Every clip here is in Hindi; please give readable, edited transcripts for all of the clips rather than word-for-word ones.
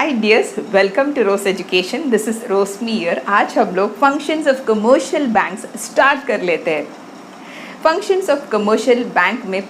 Hi dears, welcome to Rose education. This is Roshni here. आज हम लोग functions of commercial banks start कर लेते हैं। फंक्शंस ऑफ कमर्शियल बैंक में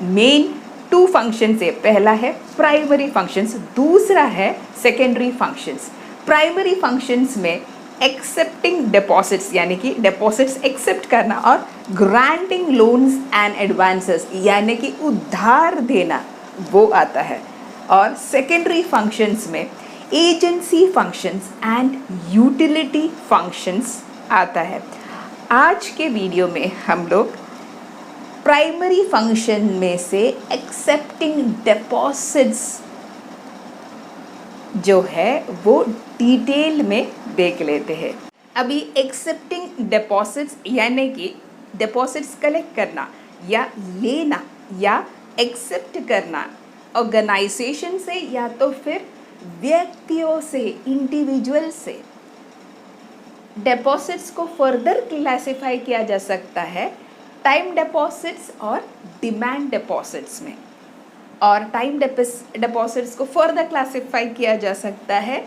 मेन टू फंक्शंस है। पहला है प्राइमरी फंक्शंस, दूसरा है सेकेंडरी फंक्शंस। प्राइमरी फंक्शंस में एक्सेप्टिंग डिपॉजिट्स यानी कि डिपॉजिट्स एक्सेप्ट करना और ग्रांटिंग लोन्स एंड एडवांसेस यानी कि उधार देना वो आता है। और सेकेंडरी फंक्शंस में agency functions and utility functions आता है। आज के वीडियो में हम लोग प्राइमरी फंक्शन में से एक्सेप्टिंग डिपॉजिट्स जो है वो डिटेल में देख लेते हैं। अभी एक्सेप्टिंग डिपॉजिट्स यानी कि डिपॉजिट्स कलेक्ट करना या लेना या एक्सेप्ट करना ऑर्गेनाइजेशन से या तो फिर व्यक्तियों से, इंडिविजुअल से। डिपॉजिट्स को फर्दर क्लासिफाई किया जा सकता है टाइम डिपॉजिट्स और डिमांड डिपॉजिट्स में, और टाइम डिपॉजिट्स को फर्दर क्लासिफाई किया जा सकता है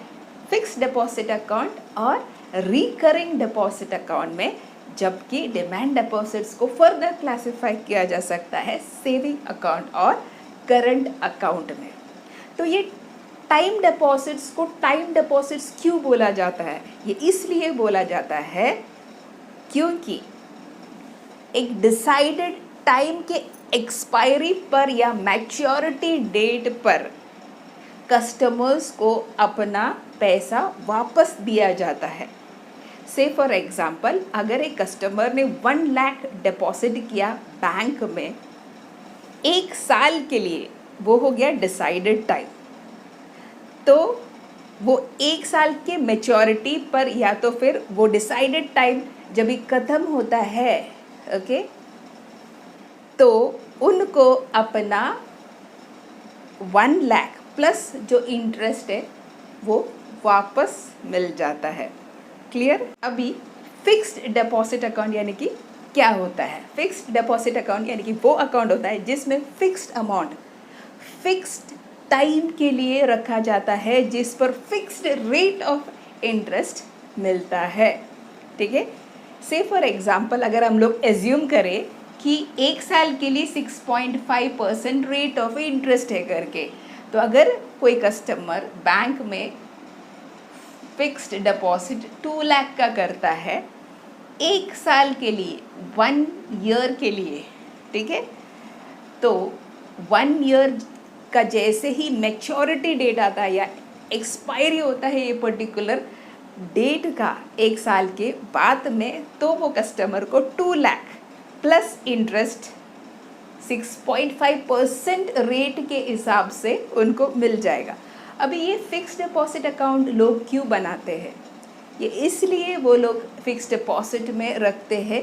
फिक्स्ड डिपॉजिट अकाउंट और रिकरिंग डिपॉजिट अकाउंट में, जबकि डिमांड डिपॉजिट्स को फर्दर क्लासिफाई किया जा सकता है सेविंग अकाउंट और करंट अकाउंट में। तो ये टाइम डिपॉजिट्स को टाइम डिपॉजिट्स क्यों बोला जाता है? ये इसलिए बोला जाता है क्योंकि एक डिसाइडेड टाइम के एक्सपायरी पर या मैच्योरिटी डेट पर कस्टमर्स को अपना पैसा वापस दिया जाता है। से फॉर एग्जांपल, अगर एक कस्टमर ने 1 लाख डिपॉजिट किया बैंक में 1 साल के लिए, वो हो गया डिसाइडेड टाइम। तो वो 1 साल के मैच्योरिटी पर या तो फिर वो डिसाइडेड टाइम जब ही ख़त्म होता है, ओके, तो उनको अपना 1 लाख प्लस जो इंटरेस्ट है वो वापस मिल जाता है। क्लियर? अभी फिक्स्ड डिपॉजिट अकाउंट यानी कि क्या होता है? फिक्स्ड डिपॉजिट अकाउंट यानी कि वो अकाउंट होता है जिसमें फिक्स्ड अमाउंट फिक्स्ड टाइम के लिए रखा जाता है, जिस पर फिक्स्ड रेट ऑफ इंटरेस्ट मिलता है। ठीक है? से फॉर एग्जांपल, अगर हम लोग एज्यूम करें कि 1 साल के लिए 6.5% रेट ऑफ इंटरेस्ट है करके, तो अगर कोई कस्टमर बैंक में फिक्स्ड डिपॉजिट 2 लाख का करता है 1 साल के लिए, 1 ईयर के लिए, ठीक है, तो 1 ईयर का जैसे ही मैच्योरिटी डेट आता है या एक्सपायरी होता है ये पर्टिकुलर डेट का 1 साल के बाद में, तो वो कस्टमर को 2 लाख प्लस इंटरेस्ट 6.5% रेट के हिसाब से उनको मिल जाएगा। अभी ये फिक्स्ड डिपॉजिट अकाउंट लोग क्यों बनाते हैं? ये इसलिए वो लोग फिक्स्ड डिपॉजिट में रखते हैं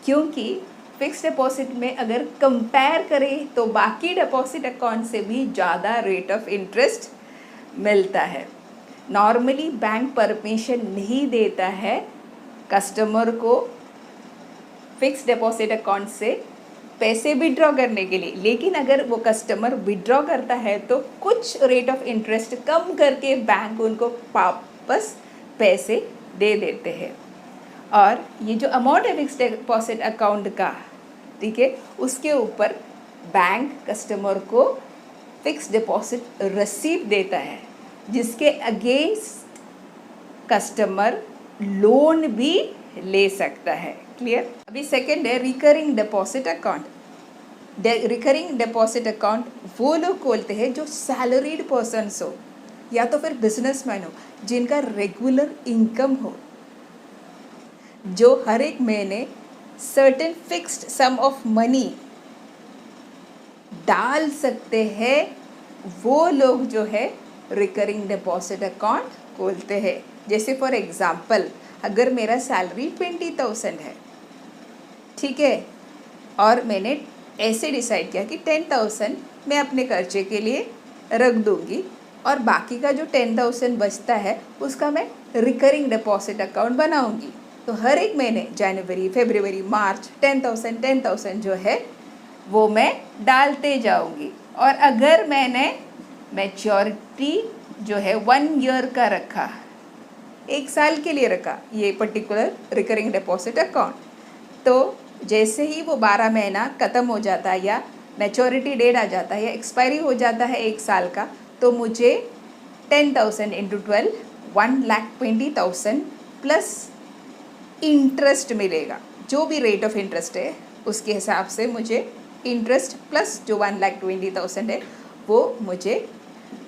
क्योंकि फिक्स्ड डिपॉजिट में अगर कंपेयर करें तो बाकी डिपॉजिट अकाउंट से भी ज़्यादा रेट ऑफ इंटरेस्ट मिलता है। नॉर्मली बैंक परमिशन नहीं देता है कस्टमर को फिक्स्ड डिपॉजिट अकाउंट से पैसे विड्रॉ करने के लिए, लेकिन अगर वो कस्टमर विड्रॉ करता है तो कुछ रेट ऑफ इंटरेस्ट कम करके बैंक उनको वापस पैसे दे देते हैं। और ये जो अमाउंट है फिक्स्ड डिपॉजिट अकाउंट का, ठीक है, उसके ऊपर बैंक कस्टमर को फिक्स्ड डिपॉजिट रसीद देता है, जिसके अगेंस्ट कस्टमर लोन भी ले सकता है। क्लियर? अभी सेकेंड है recurring deposit account. Recurring deposit account वो लोग खोलते हैं जो सैलरीड पर्सन्स हो या तो फिर बिजनेसमैन हो, जिनका रेगुलर इनकम हो, जो हर एक महीने certain fixed sum of money डाल सकते हैं, वो लोग जो है रिकरिंग डिपॉजिट अकाउंट खोलते हैं। जैसे फॉर एग्जांपल, अगर मेरा सैलरी 20,000 है, ठीक है, और मैंने ऐसे डिसाइड किया कि 10,000 मैं अपने खर्चे के लिए रख दूंगी और बाकी का जो 10,000 बचता है उसका मैं रिकरिंग डिपॉजिट अकाउंट बनाऊंगी। तो हर एक महीने जनवरी, फरवरी, मार्च 10,000 जो है वो मैं डालते जाऊंगी। और अगर मैंने मैच्योरिटी जो है 1 ईयर का रखा, 1 साल के लिए रखा ये पर्टिकुलर रिकरिंग डिपॉजिट अकाउंट, तो जैसे ही वो 12 महीना ख़त्म हो जाता है या मैच्योरिटी डेट आ जाता है या एक्सपायरी हो जाता है 1 साल का, तो मुझे 10,000 इंटू 12 1,20,000 प्लस इंटरेस्ट मिलेगा। जो भी रेट ऑफ इंटरेस्ट है उसके हिसाब से मुझे इंटरेस्ट प्लस जो 1,20,000 है वो मुझे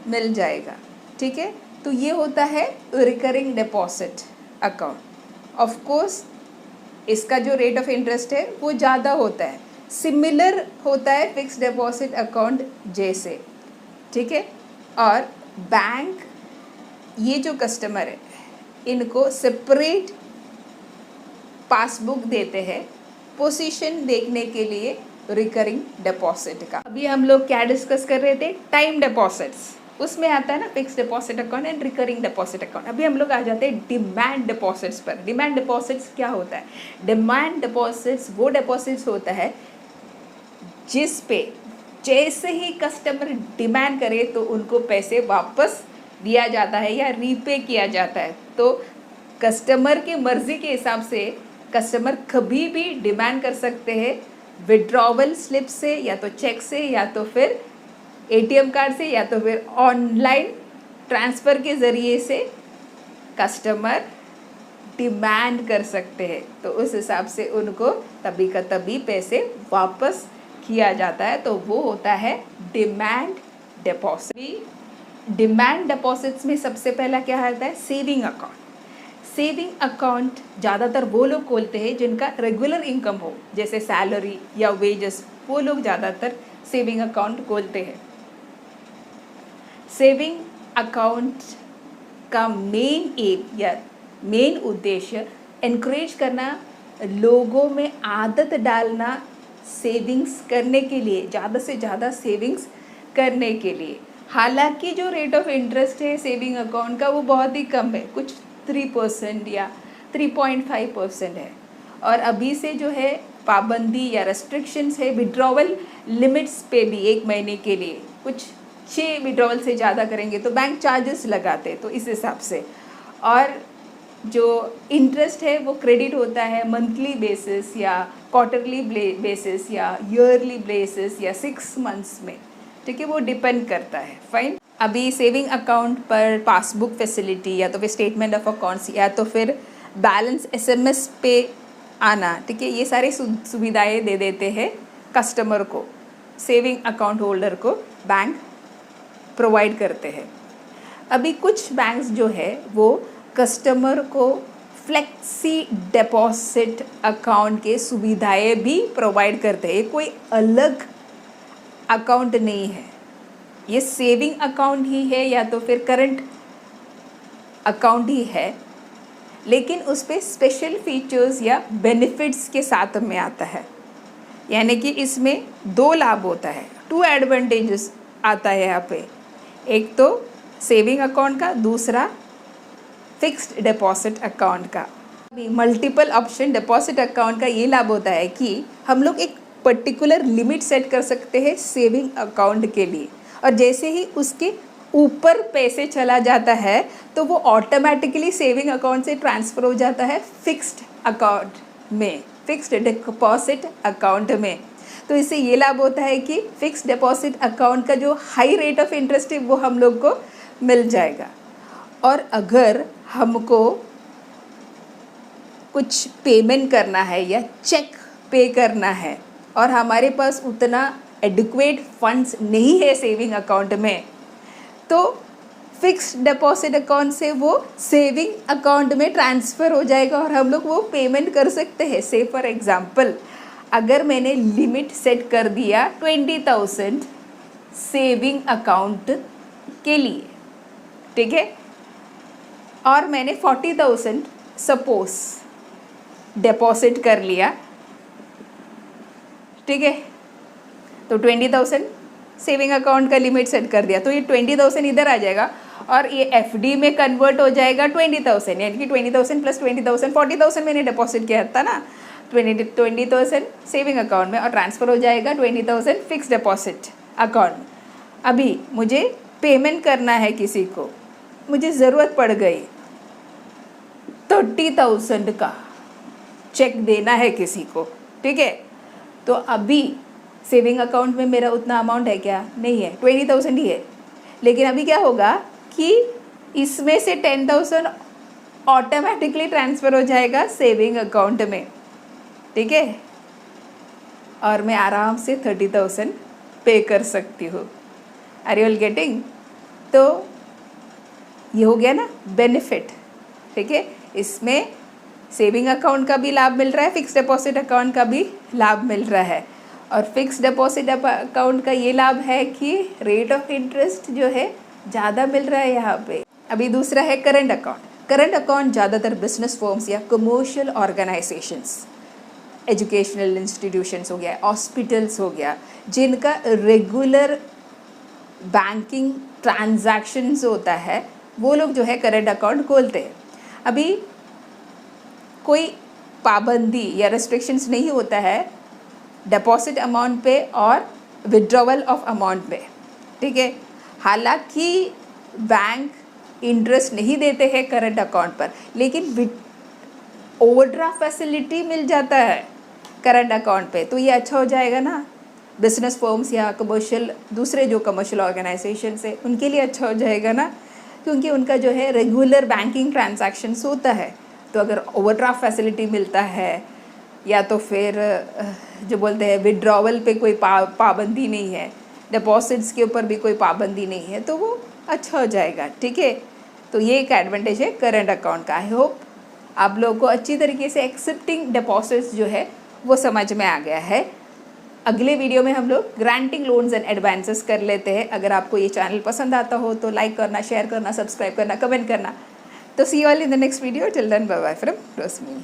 मिल जाएगा। ठीक है, तो ये होता है recurring deposit account. Of course इसका जो रेट ऑफ इंटरेस्ट है वो ज़्यादा होता है, सिमिलर होता है फिक्स डिपॉजिट अकाउंट जैसे। ठीक है, और बैंक ये जो कस्टमर है इनको सेपरेट पासबुक देते हैं पोजीशन देखने के लिए रिकरिंग डिपॉजिट का। अभी हम लोग क्या डिस्कस कर रहे थे, टाइम डिपॉजिट्स, उसमें आता है ना fix deposit account and recurring deposit account. अभी हम लोग आ जाते हैं डिमांड डिपॉजिट्स पर। डिमांड डिपॉजिट्स क्या होता है? डिमांड डिपॉजिट्स वो डिपॉजिट्स होता है जिस पे जैसे ही कस्टमर डिमांड करे तो उनको पैसे वापस दिया जाता है या रीपे किया जाता है। तो कस्टमर की मर्जी के हिसाब से कस्टमर कभी भी डिमांड कर सकते हैं विड्रॉवल स्लिप से, या तो चेक से, या तो फिर एटीएम कार्ड से, या तो फिर ऑनलाइन ट्रांसफ़र के ज़रिए से कस्टमर डिमांड कर सकते हैं। तो उस हिसाब से उनको तभी का तभी पैसे वापस किया जाता है, तो वो होता है डिमांड डिपॉजिट। डिमांड डिपॉजिट्स में सबसे पहला क्या आता है, सेविंग अकाउंट। सेविंग अकाउंट ज़्यादातर वो लोग खोलते हैं जिनका रेगुलर इनकम हो, जैसे सैलरी या वेजेस, वो लोग ज़्यादातर सेविंग अकाउंट खोलते हैं। सेविंग अकाउंट का मेन एम या मेन उद्देश्य एनकरेज करना, लोगों में आदत डालना सेविंग्स करने के लिए, ज़्यादा से ज़्यादा सेविंग्स करने के लिए। हालांकि जो रेट ऑफ इंटरेस्ट है सेविंग अकाउंट का वो बहुत ही कम है, कुछ 3% या 3.5% है। और अभी से जो है पाबंदी या रेस्ट्रिक्शंस है विड्रॉवल लिमिट्स पे भी, 1 महीने के लिए कुछ 6 विड्रॉवल से ज़्यादा करेंगे तो बैंक चार्जेस लगाते, तो इस हिसाब से। और जो इंटरेस्ट है वो क्रेडिट होता है मंथली बेसिस या क्वार्टरली बेसिस या ईयरली बेसिस या 6 मंथ्स में। ठीक है, वो डिपेंड करता है। फाइन, अभी सेविंग अकाउंट पर पासबुक फैसिलिटी या तो फिर स्टेटमेंट ऑफ अकाउंट्स या तो फिर बैलेंस SMS पे आना, ठीक है, ये सारी सुविधाएं दे देते हैं कस्टमर को, सेविंग अकाउंट होल्डर को बैंक प्रोवाइड करते हैं। अभी कुछ बैंक्स जो है वो कस्टमर को फ्लेक्सी डिपॉजिट अकाउंट के सुविधाएं भी प्रोवाइड करते हैं। कोई अलग अकाउंट नहीं है, ये सेविंग अकाउंट ही है या तो फिर करंट अकाउंट ही है, लेकिन उस पर स्पेशल फीचर्स या बेनिफिट्स के साथ में आता है। यानी कि इसमें 2 लाभ होता है, 2 एडवांटेजेस आता है यहाँ पे। एक तो सेविंग अकाउंट का, दूसरा फिक्स्ड डिपॉजिट अकाउंट का। मल्टीपल ऑप्शन डिपॉजिट अकाउंट का ये लाभ होता है कि हम लोग एक पर्टिकुलर लिमिट सेट कर सकते हैं सेविंग अकाउंट के लिए, और जैसे ही उसके ऊपर पैसे चला जाता है तो वो ऑटोमेटिकली सेविंग अकाउंट से ट्रांसफ़र हो जाता है फिक्स्ड अकाउंट में, फिक्स्ड डिपॉजिट अकाउंट में। तो इससे ये लाभ होता है कि फिक्स्ड डिपॉजिट अकाउंट का जो हाई रेट ऑफ इंटरेस्ट है वो हम लोग को मिल जाएगा। और अगर हमको कुछ पेमेंट करना है या चेक पे करना है और हमारे पास उतना एडिक्वेट फंड्स नहीं है सेविंग अकाउंट में, तो फिक्स्ड डिपॉजिट अकाउंट से वो सेविंग अकाउंट में ट्रांसफ़र हो जाएगा और हम लोग वो पेमेंट कर सकते हैं। से फॉर एग्ज़ाम्पल, अगर मैंने लिमिट सेट कर दिया 20,000 सेविंग अकाउंट के लिए, ठीक है, और मैंने 40,000 सपोज डिपॉजिट कर लिया, ठीक है, तो 20,000 सेविंग अकाउंट का लिमिट सेट कर दिया, तो ये 20,000 इधर आ जाएगा और ये FD में कन्वर्ट हो जाएगा 20,000, यानी कि 20,000 प्लस 20,000 40,000 मैंने डिपॉजिट किया था ना, 20,000 सेविंग अकाउंट में और ट्रांसफ़र हो जाएगा 20,000 फिक्स डिपॉजिट अकाउंट। अभी मुझे पेमेंट करना है किसी को, मुझे ज़रूरत पड़ गई 30,000 का चेक देना है किसी को, ठीक है, तो अभी सेविंग अकाउंट में मेरा उतना अमाउंट है क्या? नहीं है, 20,000 ही है। लेकिन अभी क्या होगा कि इसमें से 10,000 ऑटोमेटिकली ट्रांसफ़र हो जाएगा सेविंग अकाउंट में, ठीक है, और मैं आराम से 30,000 पे कर सकती हूँ। Are you all getting? तो ये हो गया ना बेनिफिट, ठीक है। इसमें सेविंग अकाउंट का भी लाभ मिल रहा है, फिक्स डिपॉजिट अकाउंट का भी लाभ मिल रहा है। और फिक्स डिपॉजिट अकाउंट का ये लाभ है कि रेट ऑफ इंटरेस्ट जो है ज़्यादा मिल रहा है यहाँ पे। अभी दूसरा है करंट अकाउंट। करंट अकाउंट ज़्यादातर बिजनेस फर्म्स या कमर्शियल ऑर्गेनाइजेशंस, एजुकेशनल इंस्टीट्यूशंस हो गया, हॉस्पिटल्स हो गया, जिनका रेगुलर बैंकिंग ट्रांजैक्शंस होता है, वो लोग जो है करंट अकाउंट खोलते हैं। अभी कोई पाबंदी या रेस्ट्रिक्शंस नहीं होता है डिपॉजिट अमाउंट पे और विड्रॉवल ऑफ अमाउंट पे, ठीक है। हालांकि बैंक इंटरेस्ट नहीं देते हैं करंट अकाउंट पर, लेकिन ओवरड्राफ्ट फैसिलिटी मिल जाता है करंट अकाउंट पे, तो ये अच्छा हो जाएगा ना बिजनेस फर्म्स या कमर्शियल, दूसरे जो कमर्शियल ऑर्गेनाइजेशन है उनके लिए अच्छा हो जाएगा ना, क्योंकि उनका जो है रेगुलर बैंकिंग ट्रांजैक्शंस होता है। तो अगर ओवरड्राफ्ट फैसिलिटी मिलता है या तो फिर जो बोलते हैं विड्रॉवल पे कोई पाबंदी नहीं है, डिपॉजिट्स के ऊपर भी कोई पाबंदी नहीं है, तो वो अच्छा हो जाएगा, ठीक है। तो ये एक एडवांटेज है करंट अकाउंट का। आई होप आप लोगों को अच्छी तरीके से एक्सेप्टिंग डिपॉजिट्स जो है वो समझ में आ गया है। अगले वीडियो में हम लोग ग्रांटिंग लोन्स एंड एडवांसेस कर लेते हैं। अगर आपको ये चैनल पसंद आता हो तो लाइक करना, शेयर करना, सब्सक्राइब करना, कमेंट करना। तो see you all in the next video. Till then bye bye from Roshni.